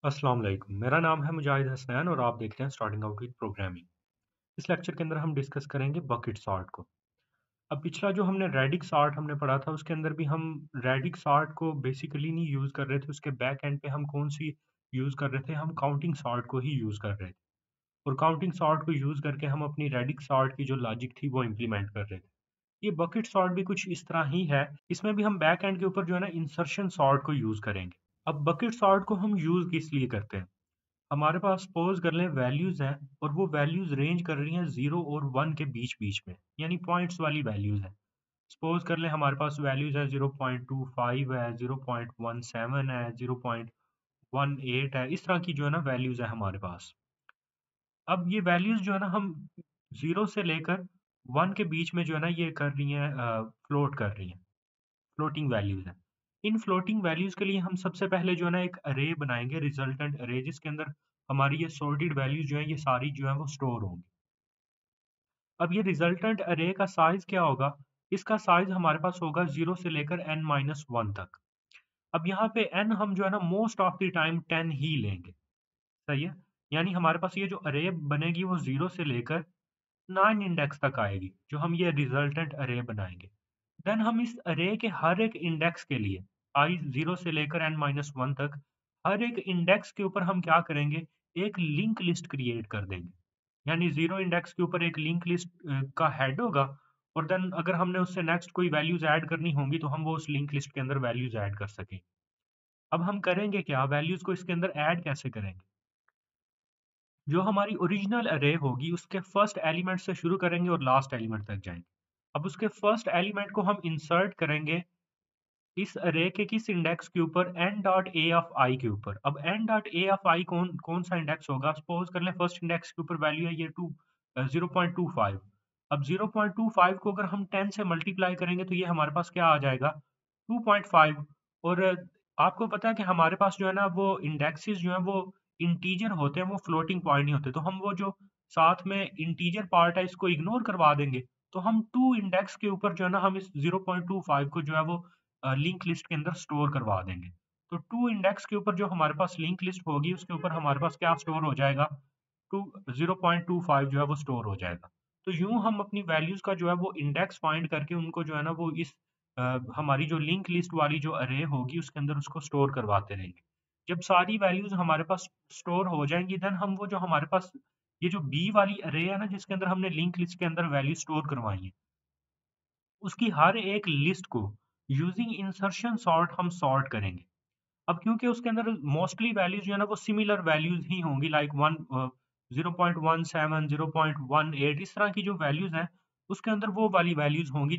अस्सलाम वालेकुम। मेरा नाम है मुजाहिद हसनैन और आप देख रहे हैं स्टार्टिंग आउट विद प्रोग्रामिंग। इस लेक्चर के अंदर हम डिस्कस करेंगे बकेट सॉर्ट को। अब पिछला जो हमने रेडिक सॉर्ट हमने पढ़ा था उसके अंदर भी हम रेडिक सॉर्ट को बेसिकली नहीं यूज़ कर रहे थे, उसके बैक एंड पे हम कौन सी यूज़ कर रहे थे, हम काउंटिंग सॉर्ट को ही यूज़ कर रहे थे। और काउंटिंग सॉर्ट को यूज़ करके हम अपनी रेडिक सॉर्ट की जो लॉजिक थी वो इम्प्लीमेंट कर रहे थे। ये बकेट सॉर्ट भी कुछ इस तरह ही है। इसमें भी हम बैक एंड के ऊपर जो है ना इंसर्शन सॉर्ट को यूज़ करेंगे। अब बकेट सॉर्ट को हम यूज़ किस लिए करते हैं? हमारे पास सपोज कर लें वैल्यूज़ हैं और वो वैल्यूज़ रेंज कर रही हैं 0 और 1 के बीच-बीच में, यानी पॉइंट्स वाली वैल्यूज़ हैं। सपोज कर लें हमारे पास वैल्यूज़ है 0.25 है, 0.17 है, 0.18 है, इस तरह की जो है ना वैल्यूज़ है हमारे पास। अब ये वैल्यूज़ जो है ना हम 0 से लेकर 1 के बीच में जो है ना ये कर रही हैं फ्लोट कर रही हैं, फ्लोटिंग वैल्यूज़ हैं। इन फ्लोटिंग वैल्यूज़ के लिए हम सबसे पहले जो है ना एक अरे बनाएँगे, रिजल्टेंट अरे, जिसके अंदर हमारी ये सॉर्टेड वैल्यूज़ जो हैं ये सारी जो हैं वो स्टोर होंगी। अब ये रिजल्टेंट अरे का साइज़ क्या होगा? इसका साइज़ हमारे पास होगा 0 से लेकर n-1 तक। अब यहाँ पे n हम जो है ना मोस्ट ऑफ द टाइम 10 ही लेंगे, सही है? यानी हमारे पास ये जो अरे बनेगी वो 0 से लेकर 9 इंडेक्स तक आएगी, जो हम ये रिजल्टेंट अरे बनाएँगे। देन हम इस अरे के हर एक इंडेक्स के लिए i 0 से लेकर n-1 तक हर एक इंडेक्स के ऊपर हम क्या करेंगे? एक लिंक लिस्ट क्रिएट कर देंगे। यानी 0 इंडेक्स के ऊपर एक लिंक लिस्ट का हेड होगा और देन अगर हमने उससे नेक्स्ट कोई वैल्यूज़ ऐड करनी होंगी तो हम वो उस लिंक लिस्ट के अंदर वैल्यूज़ ऐड कर सकें। अब हम करेंगे क्या? वैल्यूज़ को इसके अंदर ऐड कैसे करेंगे? जो हमारी ओरिजिनल अरे होगी उसके फर्स्ट एलिमेंट से शुरू करेंगे और लास्ट एलिमेंट तक जाएँगे। अब उसके फर्स्ट एलिमेंट को हम इंसर्ट करेंगे इस अरे के किस इंडेक्स के ऊपर n dot a of i के ऊपर। अब n dot a of i कौन कौन सा इंडेक्स होगा? सपोज कर लें फर्स्ट इंडेक्स के ऊपर वैल्यू है ये 0.25। अब 0.25 को अगर हम 10 से मल्टीप्लाई करेंगे तो ये हमारे पास क्या आ जाएगा? 2.5। और आपको पता है कि हमारे पास जो है ना वो इंडेक्सेस जो हैं वो इंटीजर होते हैं, वो फ्लोटिंग पॉइंट नहीं होते। तो हम वो जो साथ में इंटीजर पार्ट है इसको इग्नोर करवा देंगे। तो हम 2 इंडेक्स के ऊपर जो है ना हम इस 0.25 को जो है वो लिंक लिस्ट के अंदर स्टोर करवा देंगे। तो 2 इंडेक्स के ऊपर जो हमारे पास लिंक लिस्ट होगी उसके ऊपर हमारे पास क्या स्टोर हो जाएगा? 2 0.25 जो है वो स्टोर हो जाएगा। तो यूँ हम अपनी वैल्यूज़ का जो है वो इंडेक्स फाइंड करके उनको जो है ना वो इस हमारी जो लिंक लिस्ट वाली जो अरे होगी उसके अंदर उसको स्टोर करवाते रहेंगे। जब सारी वैल्यूज़ हमारे पास स्टोर हो जाएँगी देन हम वो जो हमारे पास ये जो बी वाली अरे है ना जिसके अंदर हमने लिंक लिस्ट के अंदर वैल्यू स्टोर करवाई है, उसकी हर एक लिस्ट को यूजिंग इंसर्शन सॉर्ट हम सॉर्ट करेंगे। अब क्योंकि उसके अंदर मोस्टली वैल्यूज जो है ना वो सिमिलर वैल्यूज ही होंगी, लाइक 0.17 0.18 इस तरह की जो वैल्यूज हैं उसके अंदर वो वाली वैल्यूज होंगी।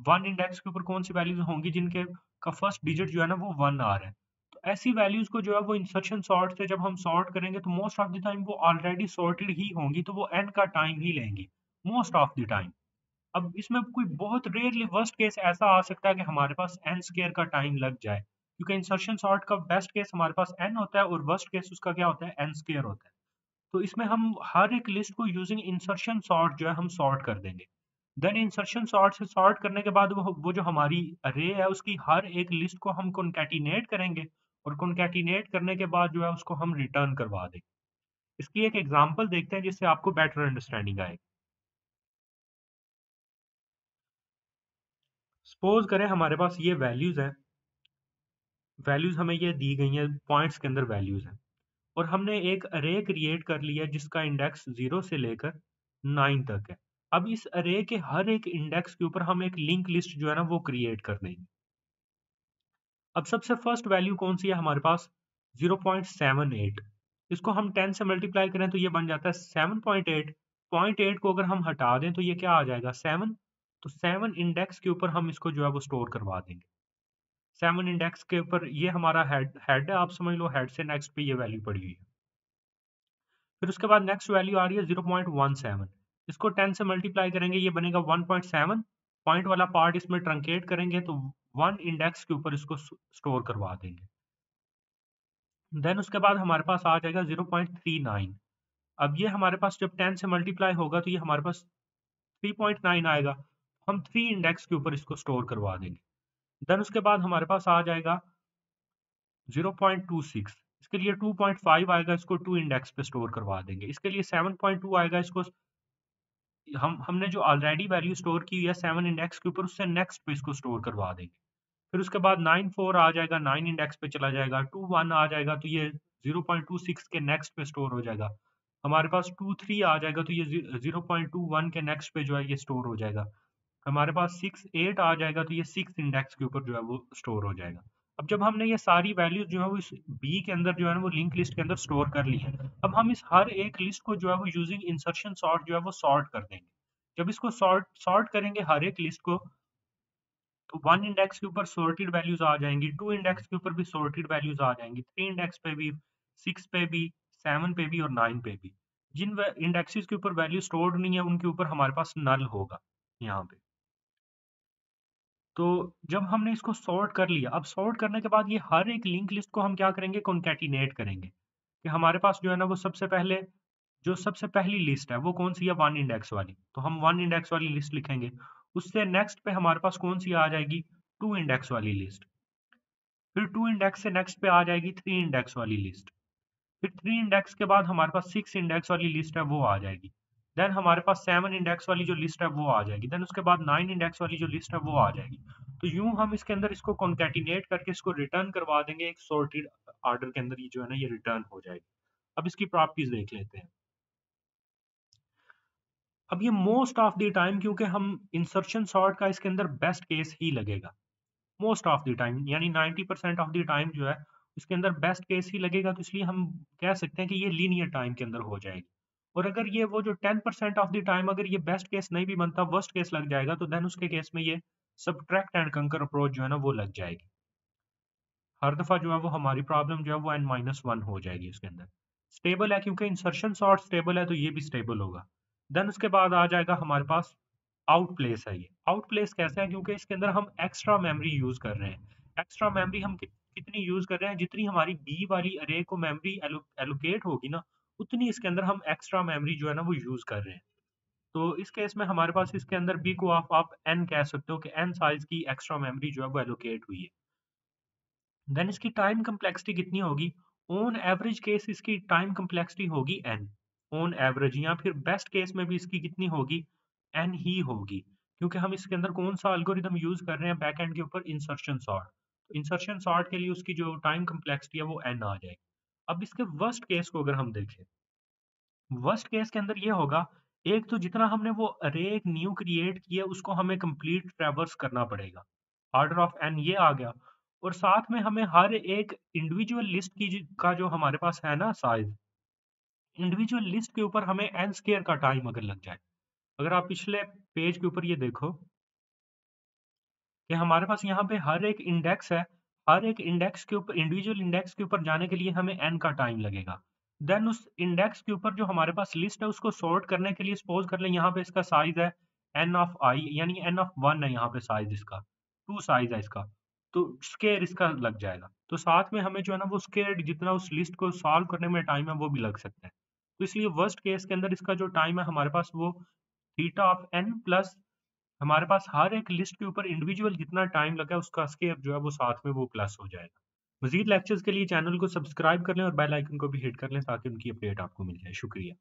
वन इंडेक्स के ऊपर कौन सी वैल्यूज होंगी जिनके का फर्स्ट डिजिट जो है ना वो 1 आ रहा है। तो ऐसी वैल्यूज को जो है वो इंसर्शन सॉर्ट से जब हम सॉर्ट करेंगे तो मोस्ट ऑफ द टाइम वो ऑलरेडी सॉर्टेड ही होंगी, तो वो एन का टाइम ही लेंगी मोस्ट ऑफ द टाइम। अब इसमें कोई बहुत रेयरली वर्स्ट केस ऐसा आ सकता है कि हमारे पास n स्क्वायर का टाइम लग जाए, क्योंकि इंसर्शन सॉर्ट का बेस्ट केस हमारे पास n होता है और वर्स्ट केस उसका क्या होता है? n स्क्वायर होता है। तो इसमें हम हर एक लिस्ट को यूजिंग इंसर्शन सॉर्ट जो है हम सॉर्ट कर देंगे। देन इंसर्शन सॉर्ट से सॉर्ट करने के बाद वो जो हमारी अरे है उसकी हर एक लिस्ट को हम कॉन्कैटिनेट करेंगे और कॉन्कैटिनेट करने के बाद जो है उसको हम रिटर्न करवा देंगे। इसकी एक एग्जांपल देखते हैं जिससे आपको बेटर अंडरस्टैंडिंग आएगी। सपोज करें हमारे पास ये वैल्यूज है, वैल्यूज़ हमें ये दी गई हैं, पॉइंट्स के अंदर वैल्यूज़ हैं और हमने एक अरे क्रिएट कर लिया जिसका इंडेक्स 0 से लेकर 9 तक है। अब इस अरे के हर एक इंडेक्स के ऊपर हम एक लिंक लिस्ट जो है ना वो क्रिएट कर देंगे। अब सबसे फर्स्ट वैल्यू कौन सी है हमारे पास? 0.78। इसको हम 10 से मल्टीप्लाई करें तो ये बन जाता है 7.8। 0.8 को अगर हम हटा दें तो ये क्या आ जाएगा? 7। तो 7 इंडेक्स के ऊपर हम इसको जो है वो स्टोर करवा देंगे। 7 इंडेक्स के ऊपर ये हमारा हेड हेड है, आप समझ लो हेड से नेक्स्ट पे ये वैल्यू पड़ी हुई है। फिर उसके बाद नेक्स्ट वैल्यू आ रही है 0.17। इसको 10 से मल्टीप्लाई करेंगे ये बनेगा 1.7। पॉइंट वाला पार्ट इसमें ट्रंकेट करेंगे तो 1 इंडेक्स के ऊपर इसको स्टोर करवा देंगे। देन उसके बाद हमारे पास आ जाएगा 0.39। अब ये हमारे पास जब 10 से मल्टीप्लाई होगा तो ये हमारे पास 3.9 आएगा। हम 3 इंडेक्स के ऊपर इसको स्टोर करवा देंगे। देन उसके बाद हमारे पास आ जाएगा 0.26। इसके लिए 2.5 आएगा, इसको 2 इंडेक्स पे स्टोर करवा देंगे। इसके लिए 7.2 आएगा, इसको हमने जो ऑलरेडी वैल्यू स्टोर की है 7 इंडेक्स के ऊपर, उससे नेक्स्ट पे इसको स्टोर करवा देंगे। फिर उसके बाद 9.4 आ जाएगा, 9 इंडेक्स पे चला जाएगा। 2.1 आ जाएगा तो ये 0.26 के नेक्स्ट पे स्टोर हो जाएगा। हमारे पास 2.3 आ जाएगा तो ये 0.21 के नेक्स्ट पे जो है ये स्टोर हो जाएगा। हमारे पास 6.8 आ जाएगा तो ये 6 इंडेक्स के ऊपर जो है वो स्टोर हो जाएगा। अब जब हमने ये सारी वैल्यूज जो है वो इस बी के अंदर जो है ना वो लिंक लिस्ट के अंदर स्टोर कर ली है, अब हम इस हर एक लिस्ट को जो है वो यूजिंग इंसर्शन सॉर्ट जो है वो सॉर्ट कर देंगे। जब इसको सॉर्ट सॉर्ट करेंगे हर एक लिस्ट को, तो 1 इंडेक्स के ऊपर सॉर्टेड वैल्यूज आ जाएंगी, 2 इंडेक्स के ऊपर भी सॉर्टेड वैल्यूज आ जाएंगी, 3 इंडेक्स पे भी, 6 पे भी, 7 पे भी और 9 पे भी। जिन इंडेक्सेस के ऊपर वैल्यू स्टोर्ड नहीं है उनके ऊपर हमारे पास नल होगा यहाँ पे। तो जब हमने इसको सॉर्ट कर लिया, अब सॉर्ट करने के बाद ये हर एक लिंक लिस्ट को हम क्या करेंगे, कॉन्कैटिनेट करेंगे कि हमारे पास जो है ना वो सबसे पहले जो सबसे पहली लिस्ट है वो कौन सी है, 1 इंडेक्स वाली, तो हम 1 इंडेक्स वाली लिस्ट लिखेंगे। उससे नेक्स्ट पे हमारे पास कौन सी आ जाएगी, 2 इंडेक्स वाली लिस्ट। फिर 2 इंडेक्स से नेक्स्ट पे आ जाएगी 3 इंडेक्स वाली लिस्ट। फिर 3 इंडेक्स के बाद हमारे पास 6 इंडेक्स वाली लिस्ट है वो आ जाएगी। देन हमारे पास 7 इंडेक्स वाली जो लिस्ट है वो आ जाएगी। देन उसके बाद 9 इंडेक्स वाली जो लिस्ट है वो आ जाएगी। तो यूं हम इसके अंदर इसको कॉन्कैटिनेट करके इसको रिटर्न करवा देंगे एक सॉर्टेड ऑर्डर के अंदर, ये जो है ना ये रिटर्न हो जाएगी। अब इसकी प्रॉपर्टीज देख लेते हैं। अब ये मोस्ट ऑफ द टाइम, क्योंकि हम इंसर्शन सॉर्ट का इसके अंदर बेस्ट केस ही लगेगा, मोस्ट ऑफ द टाइम यानी 90% ऑफ द टाइम जो है उसके अंदर बेस्ट केस ही लगेगा, तो इसलिए हम कह सकते हैं कि ये लीनियर टाइम के अंदर हो जाएगी। और अगर ये वो जो 10% ऑफ द टाइम अगर ये बेस्ट केस नहीं भी बनता, वर्स्ट केस लग जाएगा, तो देन उसके केस में ये सब्ट्रैक्ट एंड कंकर अप्रोच जो है ना वो लग जाएगी। हर दफा जो है वो हमारी प्रॉब्लम जो है वो n-1 हो जाएगी उसके अंदर। स्टेबल है क्योंकि इंसर्शन सॉर्ट स्टेबल है तो ये भी स्टेबल होगा। देन उसके बाद आ जाएगा हमारे पास आउट प्लेस है। ये आउट प्लेस कैसे है, क्योंकि इसके अंदर हम एक्स्ट्रा मेमोरी यूज कर रहे हैं। एक्स्ट्रा मेमोरी हम कितनी यूज कर रहे हैं, जितनी हमारी बी वाली अरे को मेमोरी एलोकेट होगी ना, उतनी इसके अंदर हम एक्स्ट्रा मेमोरी जो है ना वो यूज कर रहे हैं। तो इस केस में हमारे पास इसके अंदर बी को आप एन कह सकते हो कि एन साइज की एक्स्ट्रा मेमोरी जो है वो एलोकेट हुई है। देन इसकी टाइम कम्प्लेक्सिटी कितनी होगी, ऑन एवरेज केस इसकी टाइम कम्प्लेक्सिटी होगी एन ऑन एवरेज, या फिर बेस्ट केस में भी इसकी कितनी होगी, एन ही होगी, क्योंकि हम इसके अंदर कौन सा एल्गोरिदम यूज कर रहे हैं बैक एंड के ऊपर, इंसर्शन सॉर्ट। तो इंसर्शन सॉर्ट के लिए उसकी जो टाइम कम्प्लेक्सिटी है वो एन आ जाएगी। अब इसके वर्स्ट केस को अगर हम देखें, वर्स्ट केस के अंदर ये होगा, एक तो जितना हमने वो अरे एक न्यू क्रिएट किया उसको हमें कंप्लीट ट्रैवर्स करना पड़ेगा, ऑर्डर ऑफ एन ये आ गया। और साथ में हमें हर एक इंडिविजुअल लिस्ट की का जो हमारे पास है ना साइज, इंडिविजुअल लिस्ट के ऊपर हमें एन स्केयर का टाइम अगर लग जाए। अगर आप पिछले पेज के ऊपर ये देखो कि हमारे पास यहाँ पे हर एक इंडेक्स है, हर एक इंडेक्स के ऊपर इंडिविजुअल इंडेक्स के ऊपर जाने के लिए हमें एन का टाइम लगेगा। देन उस इंडेक्स के ऊपर जो हमारे पास लिस्ट है उसको सॉर्ट करने के लिए सपोज कर लें यहाँ पे इसका साइज है एन ऑफ आई, यानी एन ऑफ 1 है यहाँ पे साइज इसका, 2 साइज है इसका, तो स्केयर इसका लग जाएगा। तो साथ में हमें जो है ना वो स्केयर जितना उस लिस्ट को सॉल्व करने में टाइम है वो भी लग सकता है। तो इसलिए वर्स्ट केस के अंदर इसका जो टाइम है हमारे पास वो थीटा ऑफ एन प्लस हमारे पास हर एक लिस्ट के ऊपर इंडिविजुअल जितना टाइम लगा है उसका स्केयर जो है वो साथ में वो प्लस हो जाएगा। मजीद लेक्चर्स के लिए चैनल को सब्सक्राइब कर लें और बेल आइकन को भी हिट कर लें ताकि उनकी अपडेट आपको मिल जाए। शुक्रिया।